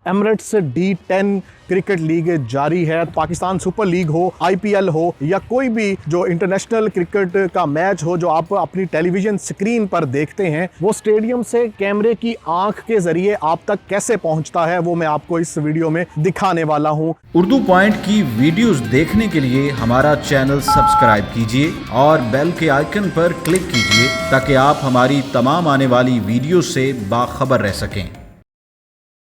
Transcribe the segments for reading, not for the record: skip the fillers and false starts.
Emirates D10 cricket league जारी है। Pakistan super league हो, IPL हो या कोई भी जो इंटरनेशनल क्रिकेट का मैच हो जो आप अपनी टेलीविजन स्क्रीन पर देखते हैं, वो स्टेडियम से कैमरे की आंख के जरिए आप तक कैसे पहुंचता है, वो मैं आपको इस वीडियो में दिखाने वाला हूं। उर्दू पॉइंट की वीडियोस देखने के लिए हमारा चैनल सब्सक्राइब कीजिए और बेल के आइकन पर क्लिक कीजिए ताकि आप हमारी तमाम आने वाली वीडियो से बाखबर रह सकें।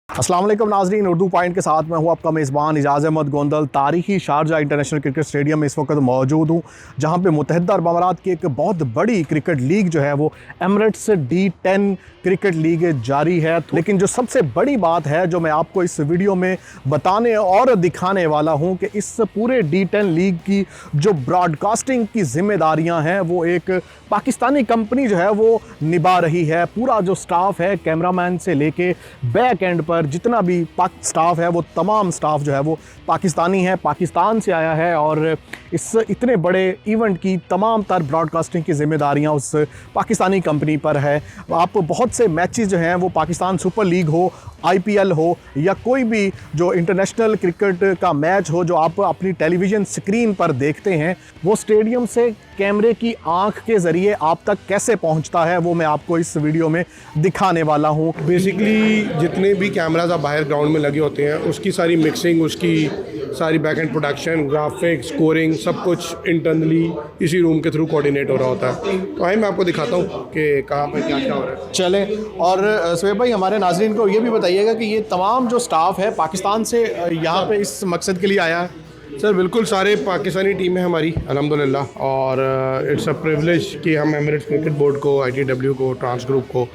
अस्सलाम वालेकुम नाजरीन, उर्दू पॉइंट के साथ मैं हूँ आपका मेज़बान इजाज़ अहमद गोंदल। तारीखी शारजा इंटरनेशनल क्रिकेट स्टेडियम में इस वक्त मौजूद हूँ, जहाँ पे मुत्तहिदा अरब अमारात की एक बहुत बड़ी क्रिकेट लीग जो है वो एमिरेट्स D10 क्रिकेट लीग जारी है। लेकिन जो सबसे बड़ी बात है जो मैं आपको इस वीडियो में बताने और दिखाने वाला हूँ कि इस पूरे D10 लीग की जो ब्रॉडकास्टिंग की जिम्मेदारियाँ हैं वो एक पाकिस्तानी कंपनी जो है वो निभा रही है। पूरा जो स्टाफ है, कैमरामैन से लेके बैक एंड पर जितना भी स्टाफ है, वो तमाम स्टाफ जो है वो पाकिस्तानी है, पाकिस्तान से आया है और इस इतने बड़े इवेंट की तमाम तर ब्रॉडकास्टिंग की जिम्मेदारियां उस पाकिस्तानी कंपनी पर है। आप बहुत से मैचेस जो हैं वो पाकिस्तान सुपर लीग हो, IPL हो या कोई भी जो इंटरनेशनल क्रिकेट का मैच हो जो आप अपनी टेलीविज़न स्क्रीन पर देखते हैं, वो स्टेडियम से कैमरे की आंख के ज़रिए आप तक कैसे पहुंचता है, वो मैं आपको इस वीडियो में दिखाने वाला हूं। बेसिकली जितने भी कैमराज आप बाहर ग्राउंड में लगे होते हैं उसकी सारी मिक्सिंग, उसकी सारी back and production, graphics, scoring, सब कुछ इंटरनली इसी रूम के थ्रू कोऑर्डिनेट हो रहा होता है। तो आइए मैं आपको दिखाता हूँ कि कहाँ पर क्या क्या हो रहा है। चलें, और सुहेब भाई हमारे नाज़रीन को ये भी बताइएगा कि ये तमाम जो स्टाफ है पाकिस्तान से यहाँ पे इस मकसद के लिए आया है। सर बिल्कुल सारे पाकिस्तानी टीम है हमारी अल्हम्दुलिल्लाह, और इट्स अ प्रिविलेज कि हम एमिरेट्स क्रिकेट बोर्ड को, ITW को, ट्रांस ग्रुप को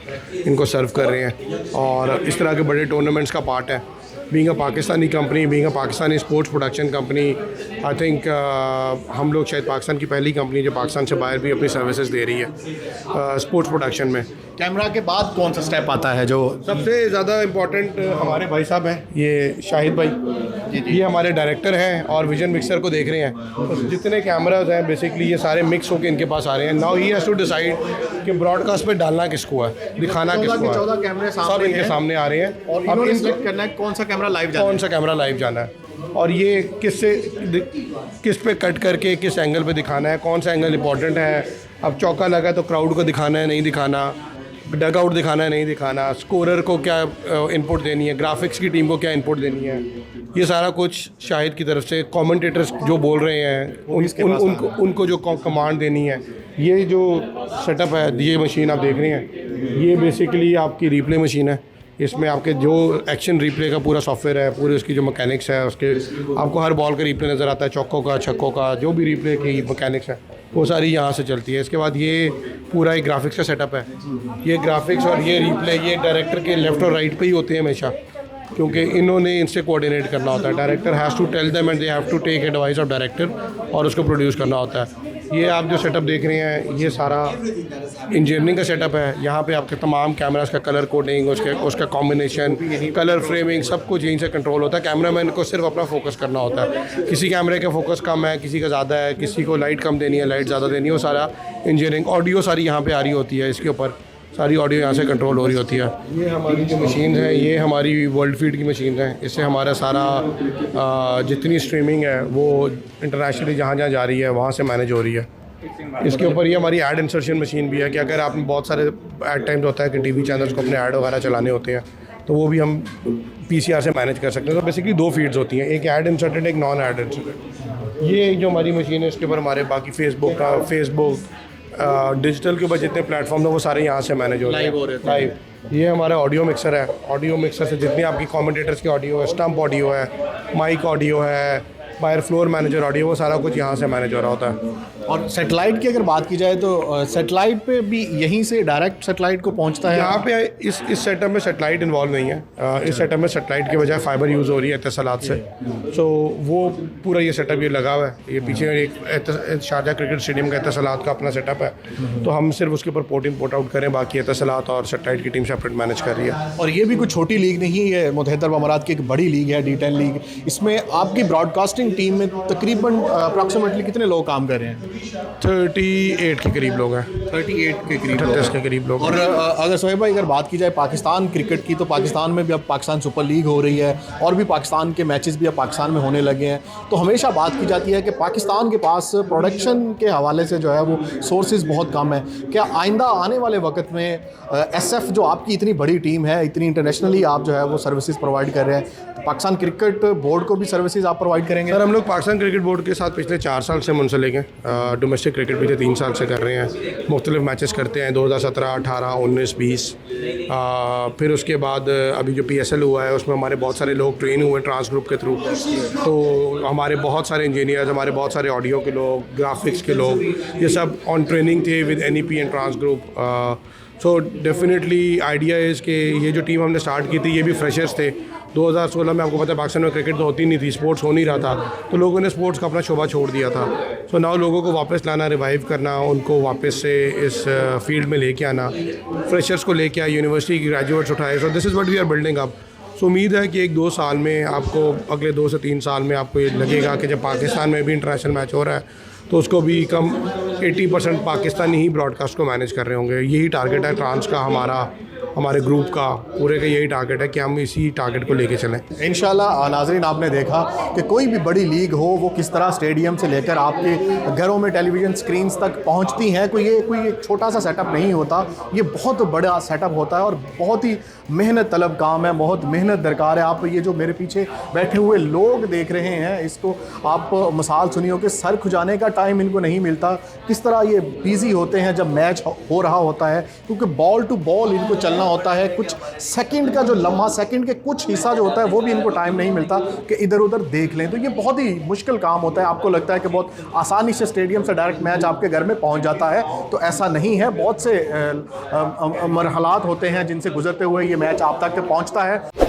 इनको सर्व कर रहे हैं और इस तरह के बड़े टूर्नामेंट्स का पार्ट है। Being a Pakistani company, being a Pakistani sports production company, I think हम लोग शायद पाकिस्तान की पहली कंपनी जो पाकिस्तान से बाहर भी अपनी सर्विसेज दे रही है स्पोर्ट्स प्रोडक्शन में। कैमरा के बाद कौन सा स्टेप आता है जो सबसे ज़्यादा इम्पोर्टेंट? हमारे भाई साहब हैं, ये शाहिद भाई, ये हमारे डायरेक्टर हैं और विजन मिक्सर को देख रहे हैं। तो जितने कैमराज हैं बेसिकली ये सारे मिक्स होकर इनके पास आ रहे हैं। Now he has to decide कि ब्रॉडकास्ट पे डालना किसको है, दिखाना किसको है। 14 कैमरे सब इनके सामने आ रहे हैं और अब इन्होंने सेलेक्ट करना है कौन सा कैमरा लाइव जाना है। कौन सा कैमरा लाइव जाना है और ये किस पे कट करके किस एंगल पे दिखाना है, कौन सा एंगल इंपॉर्टेंट है। अब चौका लगा तो क्राउड को दिखाना है, नहीं दिखाना, डग आउट दिखाना है, नहीं दिखाना, स्कोरर को क्या इनपुट देनी है, ग्राफिक्स की टीम को क्या इनपुट देनी है, ये सारा कुछ शाहिद की तरफ से कमेंटेटर्स जो बोल रहे हैं उनको जो कमांड देनी है। ये जो सेटअप है, ये मशीन आप देख रहे हैं, ये बेसिकली आपकी रिप्ले मशीन है। इसमें आपके जो एक्शन रिप्ले का पूरा सॉफ्टवेयर है, पूरे उसकी जो मैकेनिक्स है, उसके आपको हर बॉल का रिप्ले नज़र आता है, चौकों का, छक्कों का, जो भी रिप्ले की मैकेनिक्स है वो सारी यहाँ से चलती है। इसके बाद ये पूरा एक ग्राफिक्स का सेटअप है। ये ग्राफिक्स और ये रिप्ले ये डायरेक्टर के लेफ़्ट और राइट पे ही होते हैं हमेशा, क्योंकि इन्होंने इनसे कोऑर्डिनेट करना होता है। Director has to tell them and they have to take advice of director और उसको प्रोड्यूस करना होता है। ये आप जो सेटअप देख रहे हैं ये सारा इंजीनियरिंग का सेटअप है। यहाँ पे आपके तमाम कैमरास का कलर कोडिंग, उसका कॉम्बिनेशन, कलर फ्रेमिंग, सब कुछ यहीं से कंट्रोल होता है। कैमरामैन को सिर्फ अपना फोकस करना होता है। किसी कैमरे का फोकस कम है, किसी का ज़्यादा है, किसी को लाइट कम देनी है, लाइट ज़्यादा देनी है, वो सारा इंजीनियरिंग। ऑडियो सारी यहाँ पर आ रही होती है, इसके ऊपर सारी ऑडियो यहाँ से कंट्रोल हो रही होती है। ये हमारी जो मशीन है, ये हमारी वर्ल्ड फीड की मशीन है। इससे हमारा सारा जितनी स्ट्रीमिंग है वो इंटरनेशनली जहाँ जहाँ जा रही है वहाँ से मैनेज हो रही है। इसके ऊपर ये हमारी ऐड इंसर्शन मशीन भी है कि अगर आपने बहुत सारे ऐड टाइम्स होता है कि टीवी चैनल्स को अपने ऐड वगैरह चलाने होते हैं तो वो भी हम PCR से मैनेज कर सकते हैं। तो बेसिकली 2 फीड्स होती हैं, एक ऐड इंसर्टेड, एक नॉन ऐड इंसर्टेड। ये जो हमारी मशीन है इसके ऊपर हमारे बाकी फेसबुक डिजिटल के ऊपर जितने प्लेटफॉर्म हैं वो सारे यहाँ से मैनेज हो रहे हैं लाइव। ये हमारा ऑडियो मिक्सर है। ऑडियो मिक्सर से जितनी आपकी कमेंटेटर्स की ऑडियो है, स्टंप ऑडियो है, माइक ऑडियो है, बाहर फ्लोर मैनेजर ऑडियो, वो सारा कुछ यहाँ से मैनेज हो रहा होता है। और सेटेलाइट की अगर बात की जाए तो सेटेलाइट पे भी यहीं से डायरेक्ट सेटेलाइट को पहुंचता है। यहाँ पे इस सेटअप में सेटेलाइट इन्वॉल्व नहीं है। इस सेटअप में सेटेलाइट के बजाय फाइबर यूज़ हो रही है इत्तसालात से। सो वो पूरा ये सेटअप ये लगा हुआ है। ये पीछे एक शारजा क्रिकेट स्टेडियम का इत्तसालात का अपना सेटअप है, तो हम सिर्फ उसके ऊपर पोर्ट इन पोर्ट आउट करें, बाकी इत्तसालात और सेटेलाइट की टीम सेपरेट मैनेज कर रही है। और ये भी कोई छोटी लीग नहीं है, मुत्तहिदा अरब अमारात की एक बड़ी लीग है D10 लीग। इसमें आपकी ब्रॉडकास्टिंग टीम में तकरीबन अप्रॉक्सीमेटली कितने लोग काम कर रहे हैं? 38 के करीब लोग हैं, 38 के करीब 38 के करीब लोग। और अगर सोहेब भाई अगर बात की जाए पाकिस्तान क्रिकेट की, तो पाकिस्तान में भी अब पाकिस्तान सुपर लीग हो रही है और भी पाकिस्तान के मैचेस भी अब पाकिस्तान में होने लगे हैं। तो हमेशा बात की जाती है कि पाकिस्तान के पास प्रोडक्शन के हवाले से जो है वो सोर्सेज बहुत कम है। क्या आइंदा आने वाले वक्त में SF जो आपकी इतनी बड़ी टीम है, इतनी इंटरनेशनली आप जो है वो सर्विसेज प्रोवाइड कर रहे हैं, तो पाकिस्तान क्रिकेट बोर्ड को भी सर्विसेज आप प्रोवाइड करेंगे? सर हम लोग पाकिस्तान क्रिकेट बोर्ड के साथ पिछले 4 साल से मुंसलिक हैं। डोमेस्टिक क्रिकेट पिछले 3 साल से कर रहे हैं, मुख्तलिफ मैचेस करते हैं 2017, 18, 19, 20। फिर उसके बाद अभी जो PSL हुआ है उसमें हमारे बहुत सारे लोग ट्रेन हुए ट्रांस ग्रुप के थ्रू। तो हमारे बहुत सारे इंजीनियर्स, हमारे बहुत सारे ऑडियो के लोग, ग्राफिक्स के लोग, ये सब ऑन ट्रेनिंग थे with NEP and trans group. So definitely idea is कि ये जो टीम हमने स्टार्ट की थी ये भी फ्रेशर्स थे। 2016 में आपको पता है पाकिस्तान में क्रिकेट तो होती नहीं थी, स्पोर्ट्स हो नहीं रहा था, तो लोगों ने स्पोर्ट्स का अपना शोभा छोड़ दिया था। सो नाउ लोगों को वापस लाना, रिवाइव करना, उनको वापस से इस फील्ड में लेके आना, फ्रेशर्स को लेके आए, यूनिवर्सिटी की ग्रेजुएट्स उठाए। So this is what we are building up. So उम्मीद है कि 1-2 साल में आपको, अगले 2 से 3 साल में आपको ये लगेगा कि जब पाकिस्तान में भी इंटरनेशनल मैच हो रहा है तो उसको भी कम 80% पाकिस्तानी ही ब्रॉडकास्ट को मैनेज कर रहे होंगे। यही टारगेट है ट्रांस का, हमारे ग्रुप का, पूरे का यही टारगेट है कि हम इसी टारगेट को लेके चलें इंशाल्लाह। नाज़रीन आपने देखा कि कोई भी बड़ी लीग हो वो किस तरह स्टेडियम से लेकर आपके घरों में टेलीविज़न स्क्रीन्स तक पहुंचती हैं। कोई एक छोटा सा सेटअप नहीं होता, ये बहुत बड़ा सेटअप होता है और बहुत ही मेहनत तलब काम है, बहुत मेहनत दरकार है। आप ये जो मेरे पीछे बैठे हुए लोग देख रहे हैं, इसको आप मिसाल सुनिए कि सर खुजाने का टाइम इनको नहीं मिलता, किस तरह ये बिज़ी होते हैं जब मैच हो रहा होता है, क्योंकि बॉल टू बॉल इनको चलना होता है। कुछ सेकंड का जो लम्हा, सेकंड के कुछ हिस्सा जो होता है वो भी इनको टाइम नहीं मिलता कि इधर उधर देख लें। तो ये बहुत ही मुश्किल काम होता है। आपको लगता है कि बहुत आसानी से स्टेडियम से डायरेक्ट मैच आपके घर में पहुंच जाता है, तो ऐसा नहीं है। बहुत से मरहलात होते हैं जिनसे गुजरते हुए ये मैच आप तक पहुंचता है।